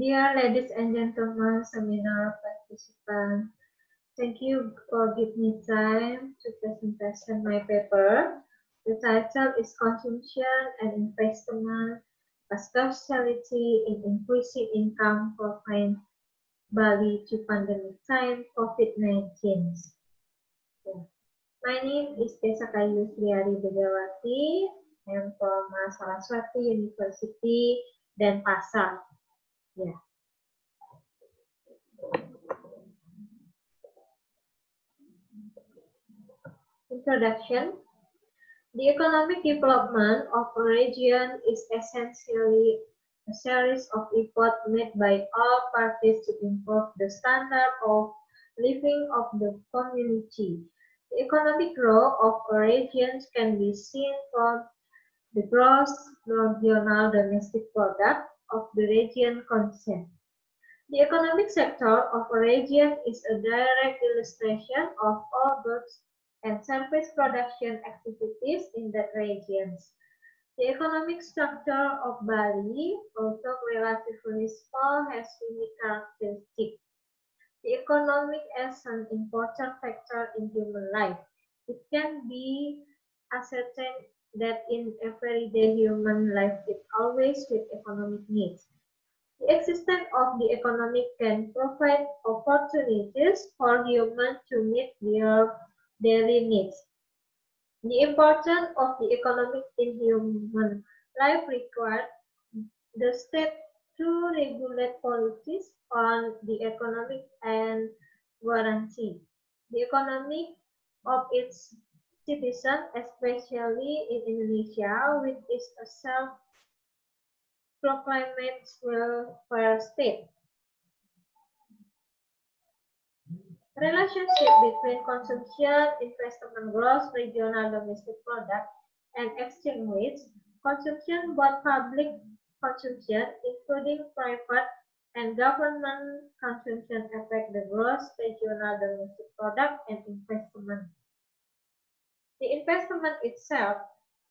Dear ladies and gentlemen, seminar participants, thank you for giving me time to presentation my paper. The title is Consumption and Investment, a Specialty in Increasing Income Profile Bali to Pandemic Time COVID-19. My name is Desa Kayu Sriari Begawati. I am from Saraswati University, Denpasar. Yeah. Introduction. The economic development of a region is essentially a series of efforts made by all parties to improve the standard of living of the community. The economic growth of a region can be seen from the gross regional domestic product of the region concerned. The economic sector of a region is a direct illustration of all goods and service production activities in that region. The economic structure of Bali, although relatively small, has unique characteristics. The economic is an important factor in human life. It can be ascertained that in everyday human life it always with economic needs. The existence of the economic can provide opportunities for humans to meet their daily needs. The importance of the economic in human life required the state to regulate policies on the economic and guarantee the economic of its citizens, especially in Indonesia, which is a self-proclaimed welfare state. Relationship between consumption, investment, gross regional domestic product, and exchange rates. Consumption, both public consumption, including private and government consumption, affect the gross regional domestic product and investment. The investment itself,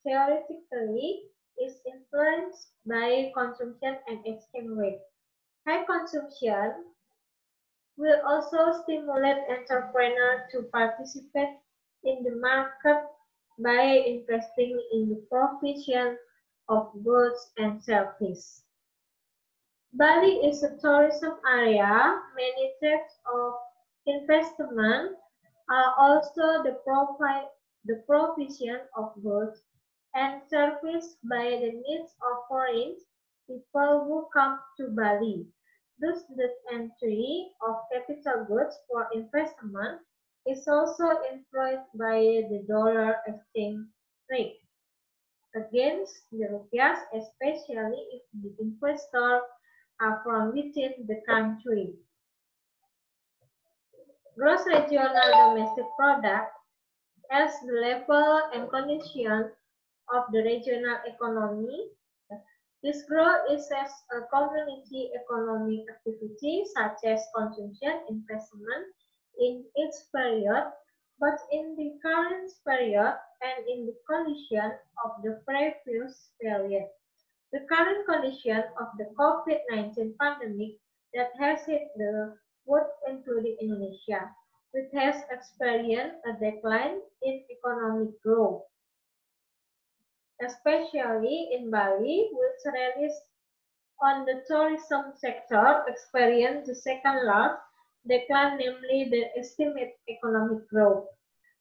theoretically, is influenced by consumption and exchange rate. High consumption will also stimulate entrepreneurs to participate in the market by investing in the provision of goods and services. Bali is a tourism area. Many types of investment are also the provision of goods and services by the needs of foreign people who come to Bali. Thus, the entry of capital goods for investment is also influenced by the dollar exchange rate against the rupiah, especially if the investors are from within the country. Gross regional domestic product as the level and condition of the regional economy. This growth is as a community economic activity such as consumption, investment in each period, but in the current period and in the condition of the previous period. The current condition of the COVID-19 pandemic that has hit the world, including Indonesia, which has experienced a decline in economic growth, especially in Bali, which relies on the tourism sector, experienced the second largest decline, namely the estimated economic growth.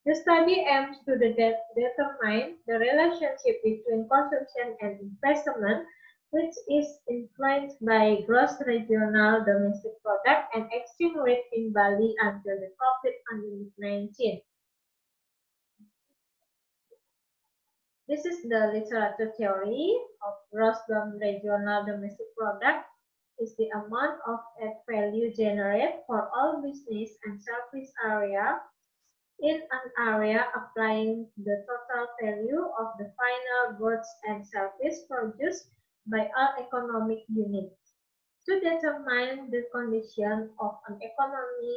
The study aims to determine the relationship between consumption and investment, which is influenced by gross regional domestic product and exchange rate in Bali until the COVID-19. This is the literature theory of gross regional domestic product is the amount of added value generated for all business and service area in an area applying the total value of the final goods and service produced by all economic units. To determine the condition of an economy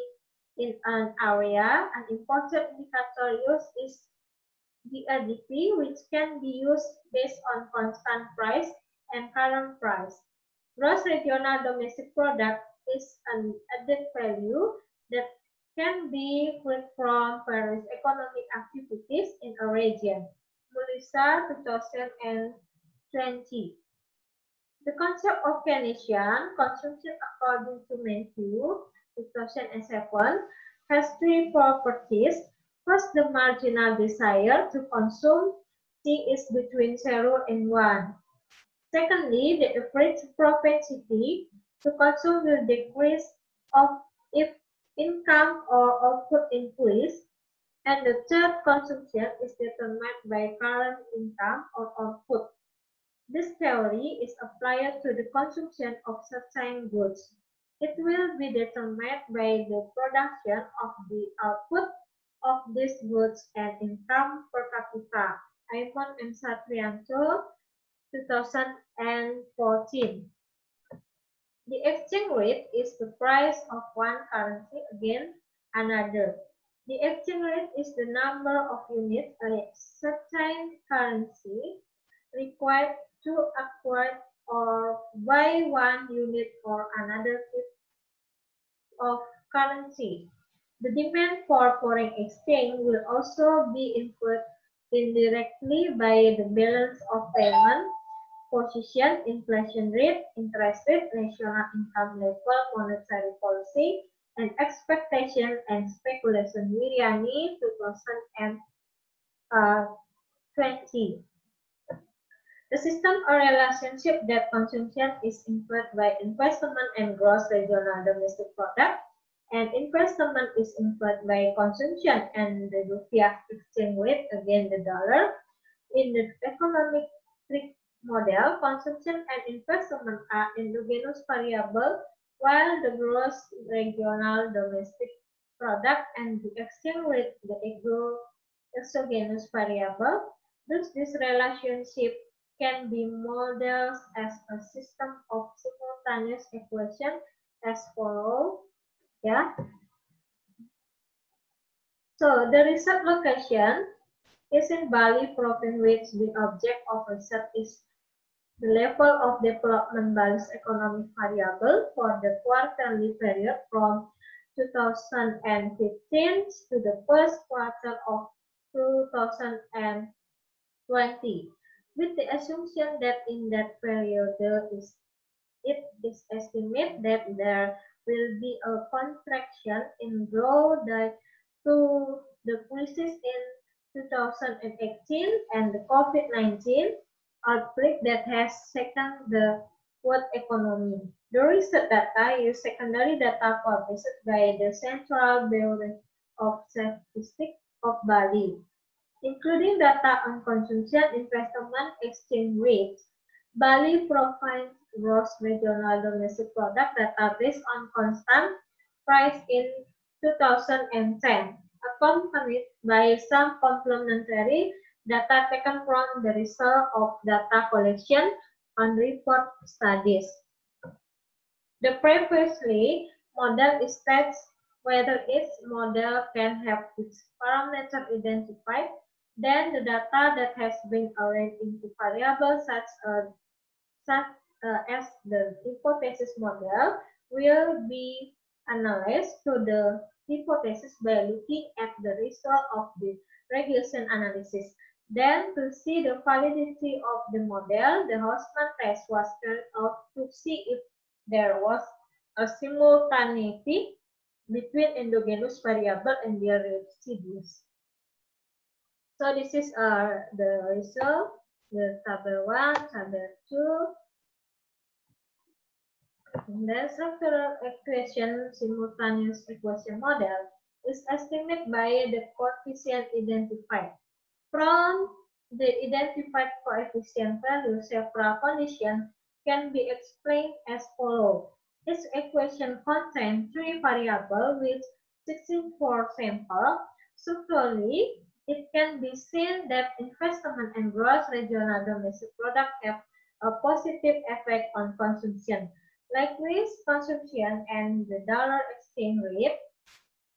in an area, an important indicator used is the GDP, which can be used based on constant price and current price. Gross regional domestic product is an added value that can be freed from various economic activities in a region. Melissa, 2020. The concept of Keynesian consumption according to Matthew, 2007, has three properties. First, the marginal desire to consume, C is between 0 and 1. Secondly, the average propensity to consume will decrease if income or output increase. And the third, consumption is determined by current income or output. This theory is applied to the consumption of certain goods. It will be determined by the production of the output of these goods and income per capita. Aimon M. Satrianto, 2014. The exchange rate is the price of one currency against another. The exchange rate is the number of units a certain currency required to acquire or buy one unit or another type of currency. The demand for foreign exchange will also be influenced indirectly by the balance of payment position, inflation rate, interest rate, national income level, monetary policy, and expectation and speculation. Wiryani, 2020. The system or relationship that consumption is influenced by investment and gross regional domestic product, and investment is influenced by consumption and the rupiah exchange rate against the dollar. In the economic model, consumption and investment are endogenous variable, while the gross regional domestic product and the exchange rate the exogenous variable. Thus, this relationship can be modeled as a system of simultaneous equations as follows. Yeah. So the research location is in Bali province, which the object of research is the level of development Bali's economic variable for the quarterly period from 2015 to the first quarter of 2020, with the assumption that in that period it is estimated that there will be a contraction in growth due to the crisis in 2018 and the COVID-19 outbreak that has shaken the world economy. The research data is secondary data published by the Central Bureau of Statistics of Bali, including data on consumption, investment, exchange rates. Bali provides gross regional domestic product data based on constant price in 2010, accompanied by some complementary data taken from the result of data collection on report studies. The previously model states whether each model can have its parameter identified, then the data that has been arranged into variables such as the hypothesis model will be analyzed to the hypothesis by looking at the result of the regression analysis. Then, to see the validity of the model, the Hausman test was carried out to see if there was a simultaneity between endogenous variable and their residues. So this is the result, the table 1, table 2. The structural equation simultaneous equation model is estimated by the coefficient identified. From the identified coefficient value, several conditions can be explained as follows. This equation contains three variables with 64 samples. Structurally, it can be seen that investment and gross regional domestic product have a positive effect on consumption. Likewise, consumption and the dollar exchange rate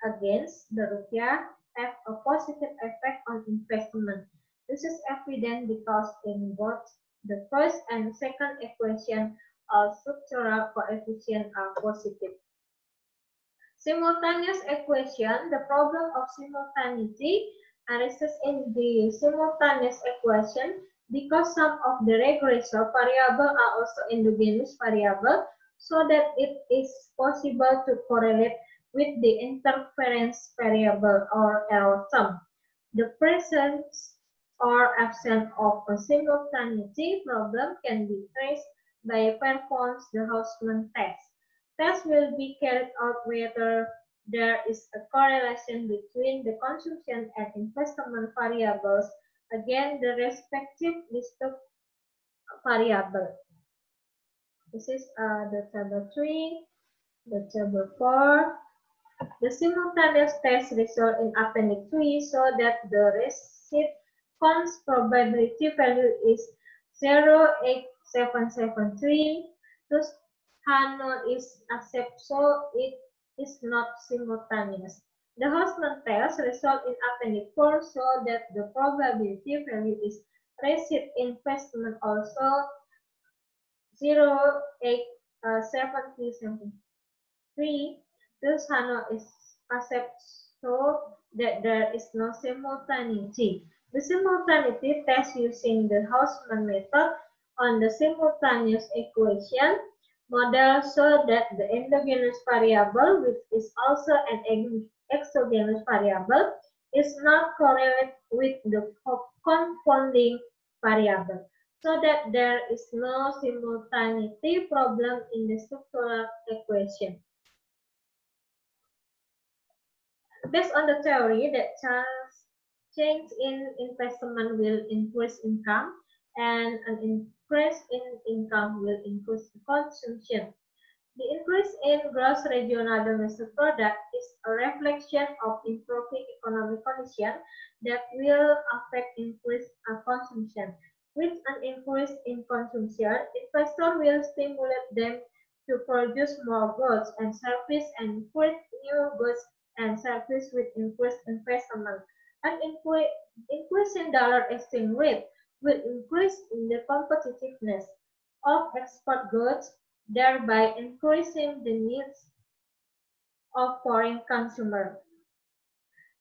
against the rupiah have a positive effect on investment. This is evident because in both the first and second equation, all structural coefficients are positive. Simultaneous equation, the problem of simultaneity arises in the simultaneous equation because some of the regressor variables are also endogenous variables, so that it is possible to correlate with the interference variable or error term. The presence or absence of a simultaneity problem can be traced by performing the Hausman test. Test will be carried out whether there is a correlation between the consumption and investment variables against the respective list of variables. This is the table 3, the table 4. The simultaneous test result in appendix 3 show that the receipt cons probability value is 0.8773. Thus, Hano is accepted, so it is not simultaneous. The Hausman test result in appendix 4 show that the probability value is receipt investment also 0.8773. Thus, Hano is accepted, so that there is no simultaneity. The simultaneity test using the Hausman method on the simultaneous equation model show that the endogenous variable, which is also an exogenous variable, is not correlated with the confounding variable, so that there is no simultaneity problem in the structural equation. Based on the theory that change in investment will increase income and an increase in income will increase consumption. The increase in gross regional domestic product is a reflection of improving economic conditions that will affect increased consumption. With an increase in consumption, investors will stimulate them to produce more goods and services and create new goods and services with increased investment. An increase in dollar exchange rate will increase in the competitiveness of export goods, thereby increasing the needs of foreign consumers.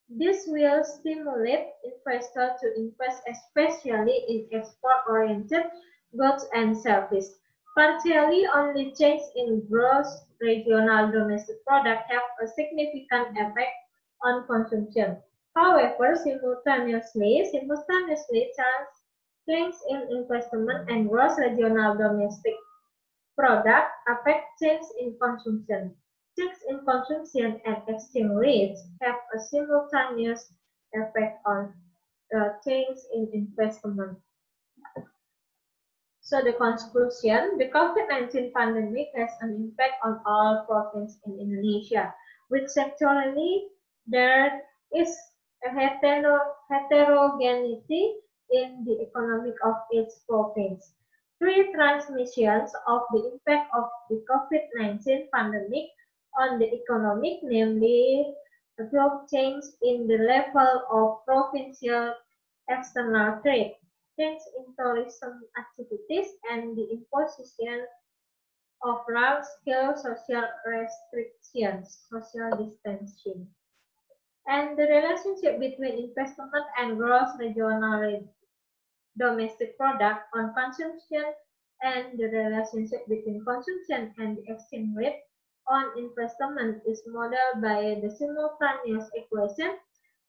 This will stimulate investors to invest especially in export-oriented goods and services. Partially, only change in gross regional domestic product have a significant effect on consumption. However, simultaneously, change in investment and gross regional domestic product affect change in consumption. Change in consumption and exchange rates have a simultaneous effect on change in investment. So the conclusion, the COVID-19 pandemic has an impact on all provinces in Indonesia, which sectorally there is a heterogeneity in the economic of each province. Three transmissions of the impact of the COVID-19 pandemic on the economic, namely a growth change in the level of provincial external trade, change in tourism activities, and the imposition of large-scale social restrictions, social distancing. And the relationship between investment and gross regional domestic product on consumption and the relationship between consumption and the exchange rate on investment is modeled by the simultaneous equation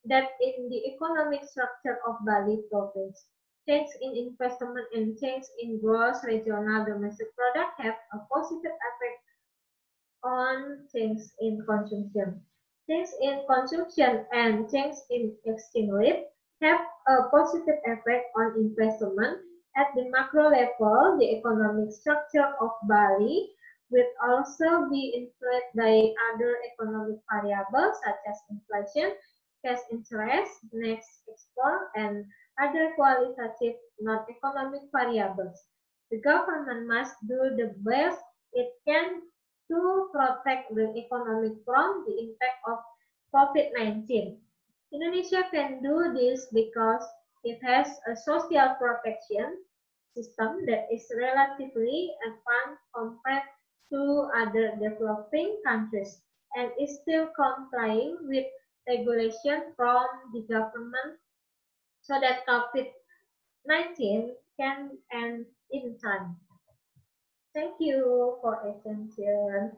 that in the economic structure of Bali province. Change in investment and change in gross regional domestic product have a positive effect on change in consumption. Change in consumption and change in exchange rate have a positive effect on investment. At the macro level, the economic structure of Bali will also be influenced by other economic variables such as inflation, cash interest, net export, and other qualitative non-economic variables. The government must do the best it can to protect the economy from the impact of COVID-19. Indonesia can do this because it has a social protection system that is relatively advanced compared to other developing countries and is still complying with regulation from the government so that COVID-19 can end in time. Thank you for attention.